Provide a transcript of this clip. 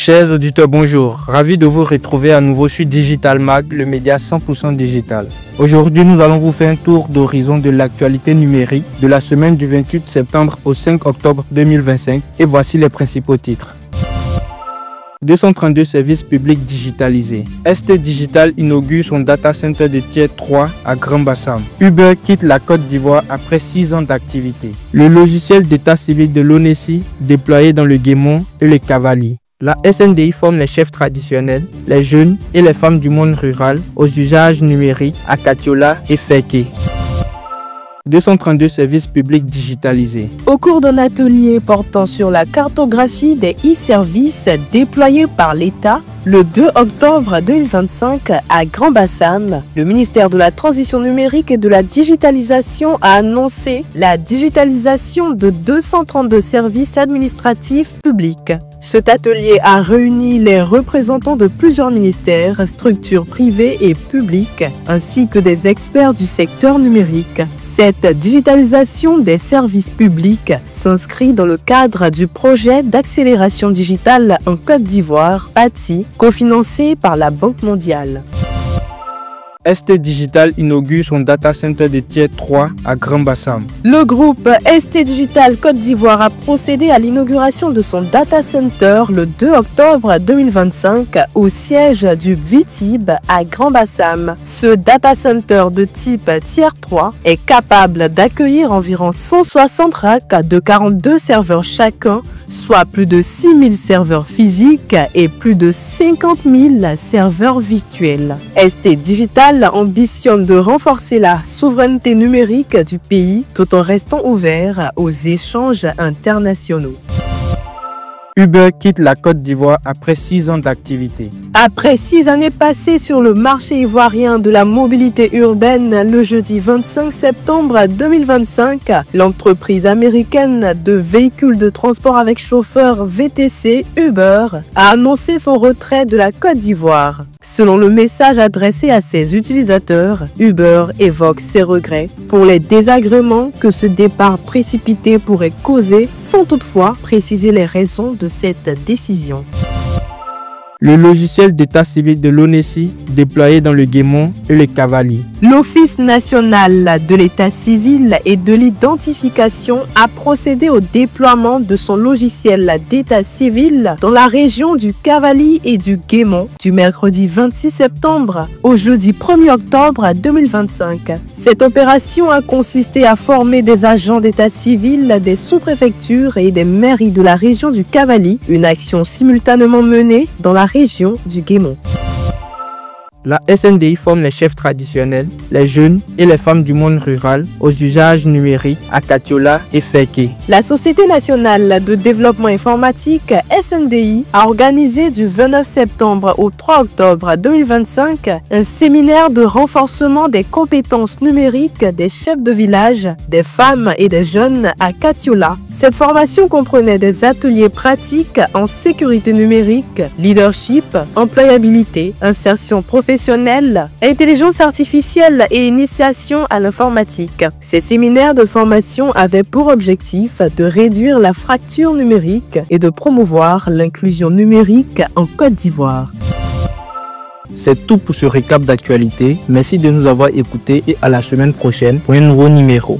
Chers auditeurs, bonjour. Ravi de vous retrouver à nouveau sur Digital Mag, le média 100% digital. Aujourd'hui, nous allons vous faire un tour d'horizon de l'actualité numérique de la semaine du 28 septembre au 5 octobre 2025 et voici les principaux titres. 232 services publics digitalisés. ST Digital inaugure son data center de Tier 3 à Grand Bassam. Uber quitte la Côte d'Ivoire après 6 ans d'activité. Le logiciel d'état civil de l'ONESI déployé dans le Guémont et le Cavali. La SNDI forme les chefs traditionnels, les jeunes et les femmes du monde rural aux usages numériques à Katiola et Feke. 232 services publics digitalisés. Au cours d'un atelier portant sur la cartographie des e-services déployés par l'État, le 2 octobre 2025 à Grand Bassam, le ministère de la Transition numérique et de la digitalisation a annoncé la digitalisation de 232 services administratifs publics. Cet atelier a réuni les représentants de plusieurs ministères, structures privées et publiques, ainsi que des experts du secteur numérique. Cette digitalisation des services publics s'inscrit dans le cadre du projet d'accélération digitale en Côte d'Ivoire, PATI, cofinancé par la Banque mondiale. ST Digital inaugure son data center de Tier 3 à Grand Bassam. Le groupe ST Digital Côte d'Ivoire a procédé à l'inauguration de son data center le 2 octobre 2025 au siège du VITIB à Grand Bassam. Ce data center de type Tier 3 est capable d'accueillir environ 160 racks de 42 serveurs chacun, soit plus de 6000 serveurs physiques et plus de 50 000 serveurs virtuels. ST Digital ambitionne de renforcer la souveraineté numérique du pays tout en restant ouvert aux échanges internationaux. Uber quitte la Côte d'Ivoire après 6 ans d'activité. Après 6 années passées sur le marché ivoirien de la mobilité urbaine, le jeudi 25 septembre 2025, l'entreprise américaine de véhicules de transport avec chauffeur VTC Uber a annoncé son retrait de la Côte d'Ivoire. Selon le message adressé à ses utilisateurs, Uber évoque ses regrets pour les désagréments que ce départ précipité pourrait causer, sans toutefois préciser les raisons de cette décision. Le logiciel d'état civil de l'ONESI déployé dans le Guémont et le Cavali. L'Office national de l'état civil et de l'identification a procédé au déploiement de son logiciel d'état civil dans la région du Cavali et du Guémont du mercredi 26 septembre au jeudi 1er octobre 2025. Cette opération a consisté à former des agents d'état civil des sous-préfectures et des mairies de la région du Cavali, une action simultanément menée dans la région du Guémont. La SNDI forme les chefs traditionnels, les jeunes et les femmes du monde rural aux usages numériques à Katiola et Feke. La Société nationale de développement informatique SNDI a organisé du 29 septembre au 3 octobre 2025 un séminaire de renforcement des compétences numériques des chefs de village, des femmes et des jeunes à Katiola. Cette formation comprenait des ateliers pratiques en sécurité numérique, leadership, employabilité, insertion professionnelle, intelligence artificielle et initiation à l'informatique. Ces séminaires de formation avaient pour objectif de réduire la fracture numérique et de promouvoir l'inclusion numérique en Côte d'Ivoire. C'est tout pour ce récap d'actualité. Merci de nous avoir écoutés et à la semaine prochaine pour un nouveau numéro.